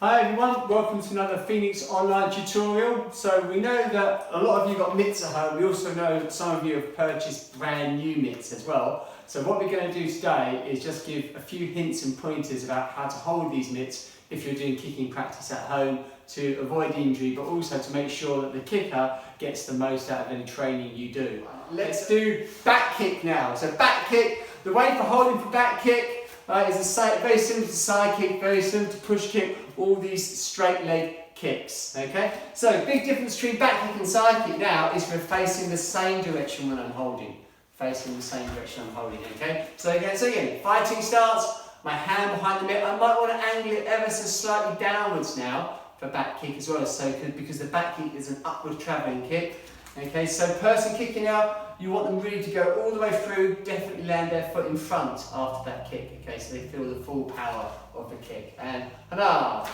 Hi everyone, welcome to another Phoenix online tutorial. So we know that a lot of you got mitts at home. We also know that some of you have purchased brand new mitts as well. So what we're going to do today is just give a few hints and pointers about how to hold these mitts if you're doing kicking practice at home to avoid injury, but also to make sure that the kicker gets the most out of any training you do. Let's do back kick now. So back kick, the way for holding for back kick is very similar to side kick, very similar to push kick, all these straight leg kicks, okay? So big difference between back kick and side kick now is we're facing the same direction when I'm holding. Facing the same direction I'm holding, okay? So again, fighting starts, my hand behind the mitt. I might want to angle it ever so slightly downwards now for back kick as well, so because the back kick is an upward travelling kick. Okay, so person kicking out, you want them really to go all the way through, definitely land their foot in front after that kick, okay, so they feel the full power of the kick. And hana,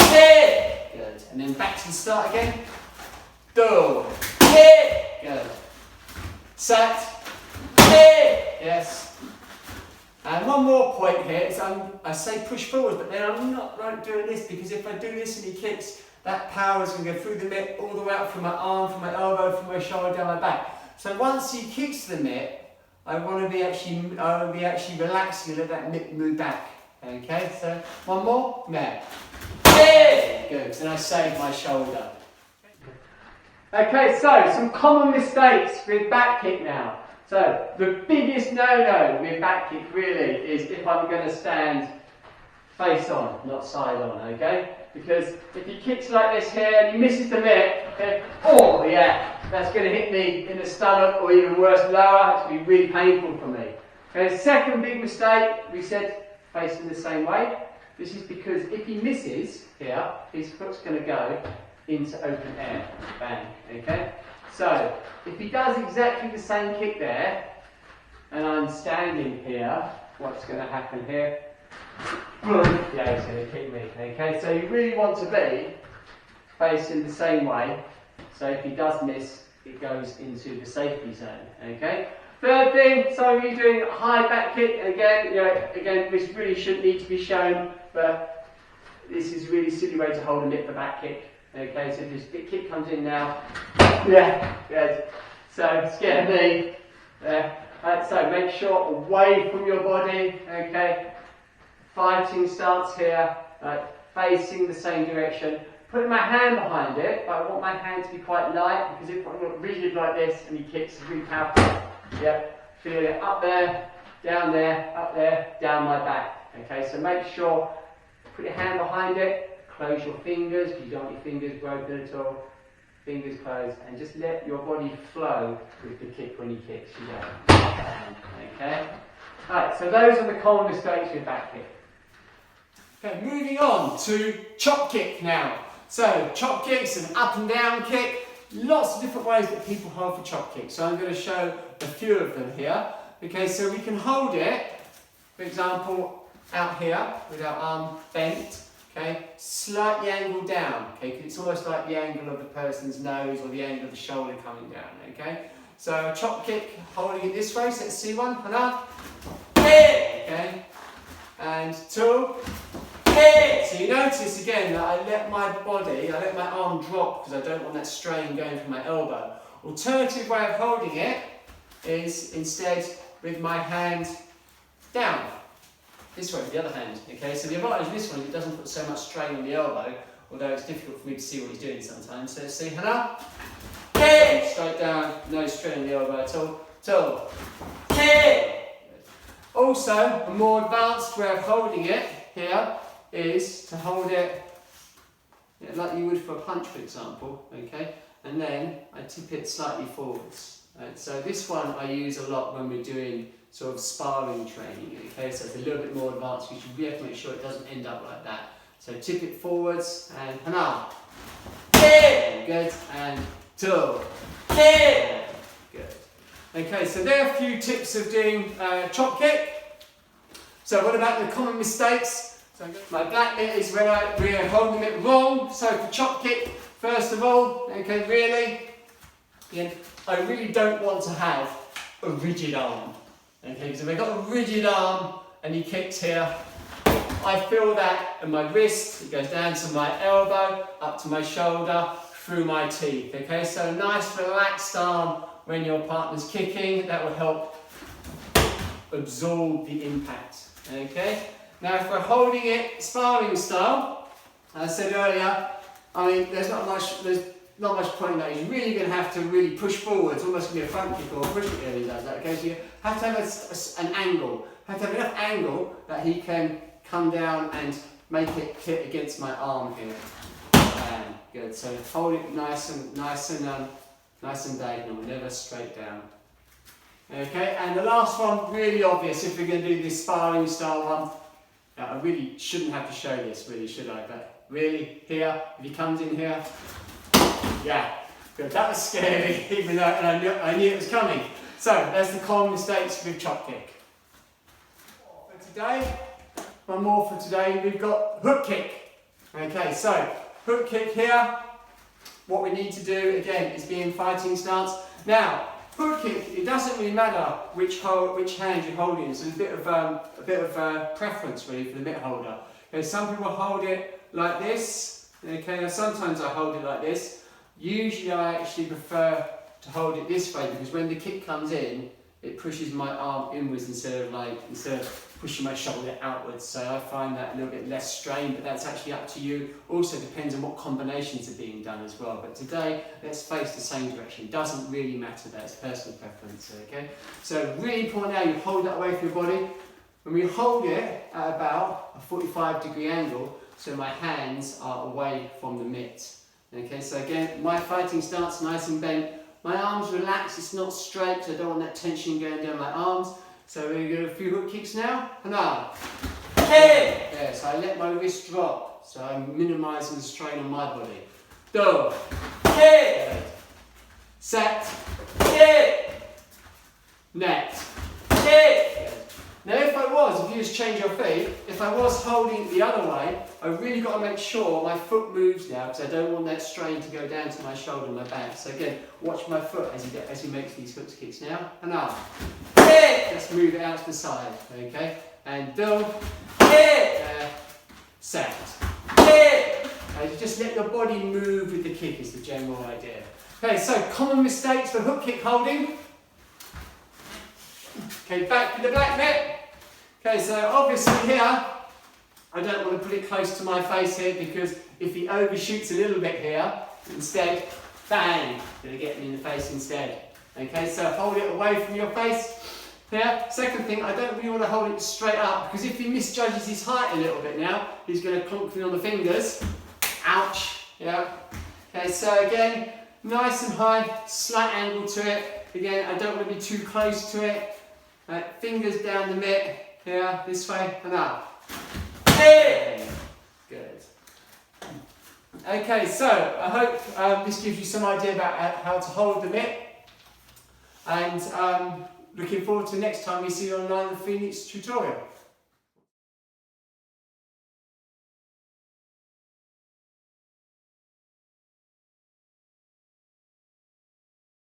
hit, good. And then back to the start again, do, hit, good. Sat, hit, yes. And one more point here is I say push forward, but then I'm not doing this because if I do this and he kicks, that power is going to go through the mitt all the way up from my arm, from my elbow, from my shoulder, down my back. So once he kicks the mitt, I want to be actually relaxing and let that mitt move back. Okay, so one more, there. Good, and I save my shoulder. Okay, so some common mistakes with back kick now. So the biggest no-no with back kick really is if I'm going to stand face on, not side on, okay? Because if he kicks like this here and he misses the mitt, okay, oh yeah, that's going to hit me in the stomach or even worse lower. It's going to be really painful for me. Okay, second big mistake, we said facing the same way. This is because if he misses here, his foot's going to go into open air, bang, okay? So if he does exactly the same kick there, and I'm standing here, what's going to happen here? Yeah, he's going to kick me, okay? So you really want to be facing the same way, so if he does miss, it goes into the safety zone, okay? Third thing, some of you doing a high back kick, and again, this really shouldn't need to be shown, but this is a really silly way to hold a mitt for back kick, okay? So this kick comes in now, yeah, good. So scare me, right, so make sure away from your body, okay? Fighting starts here, right, facing the same direction. Putting my hand behind it, but I want my hand to be quite light because if I'm not rigid like this and he kicks, it's really powerful. Yep, feel it up there, down there, up there, down my back. Okay, so make sure, put your hand behind it, close your fingers because you don't want your fingers broken at all. Fingers closed, and just let your body flow with the kick when he kicks. You go. Okay? Alright, so those are the common mistakes with back kick. Okay, moving on to chop kick now. So, chop kick's an up and down kick. Lots of different ways that people hold for chop kick. So I'm going to show a few of them here. Okay, so we can hold it, for example, out here with our arm bent. Okay, slightly angled down. Okay, because it's almost like the angle of the person's nose or the angle of the shoulder coming down. Okay, so chop kick, holding it this way. So let's see one. Hana. Okay, and two. So you notice again that I let my arm drop because I don't want that strain going from my elbow. Alternative way of holding it is instead with my hand down. This way with the other hand. Okay, so the advantage of this one is it doesn't put so much strain on the elbow, although it's difficult for me to see what he's doing sometimes. So see, hana, straight down, no strain on the elbow at all. Two, also, a more advanced way of holding it here is to hold it like you would for a punch, for example, okay? And then I tip it slightly forwards. Right? So this one I use a lot when we're doing sort of sparring training, okay? So it's a little bit more advanced because you have to make sure it doesn't end up like that. So tip it forwards and hana, good, and two, good. Okay, so there are a few tips of doing chop kick. So what about the common mistakes? So my black mitt is when we're holding it wrong. So for chop kick, first of all, okay, I really don't want to have a rigid arm. Okay, because if I've got a rigid arm and he kicks here, I feel that in my wrist, it goes down to my elbow, up to my shoulder, through my teeth. Okay, so nice relaxed arm when your partner's kicking, that will help absorb the impact. Okay, now if we're holding it sparring style, as I said earlier, I mean, there's not much point in that. He's really going to have to really push forward. It's almost going to be a front kick or a push kick when he does that. Okay, so you have to have an angle. Have to have enough angle that he can come down and make it hit against my arm here. And good. So hold it nice and diagonal, never straight down. Okay, and the last one, really obvious. If we're going to do this sparring style one, I really shouldn't have to show this, really, should I? But really, here, if he comes in here, yeah, good. That was scary, even though I knew it was coming. So that's the common mistakes with chop kick. For today, one more for today. We've got hook kick. Okay, so hook kick here. What we need to do again is be in fighting stance. Now, hook kick. It doesn't really matter which hand you're holding. So there's a bit of preference really for the mitt holder. Okay, some people hold it like this. Okay, now sometimes I hold it like this. Usually I actually prefer to hold it this way because when the kick comes in, it pushes my arm inwards instead of pushing my shoulder outwards. So I find that a little bit less strain, but that's actually up to you. Also depends on what combinations are being done as well. But today, let's face the same direction. It doesn't really matter, that's personal preference, okay? So really important now, you hold that away from your body. When we hold it at about a 45-degree angle, so my hands are away from the mitt. Okay, so again, my fighting stance nice and bent. My arms relaxed, it's not straight, so I don't want that tension going down my arms. So we're going to do a few hook kicks now. Hana. Hey! Yeah, so I let my wrist drop, so I'm minimising the strain on my body. Do. Hey! Set. Hey! Net. Hey! Now if you just change your feet, if I was holding it the other way, I really got to make sure my foot moves now because I don't want that strain to go down to my shoulder and my back. So again, watch my foot as he makes these hook kicks now. And up. Let's move it out to the side, okay? And build. Set. Just let your body move with the kick is the general idea. Okay, so common mistakes for hook kick holding. Okay, back to the black mitt. Okay, so obviously here, I don't want to put it close to my face here because if he overshoots a little bit here, instead, bang, going to get me in the face instead. Okay, so hold it away from your face. Here, second thing, I don't really want to hold it straight up because if he misjudges his height a little bit now, he's going to clonk me on the fingers. Ouch, yeah. Okay, so again, nice and high, slight angle to it. Again, I don't want to be too close to it. Fingers down the mitt, here, this way, and up. Hey! Good. Okay, so I hope this gives you some idea about how to hold the mitt. And looking forward to next time we see you online the Phoenix tutorial.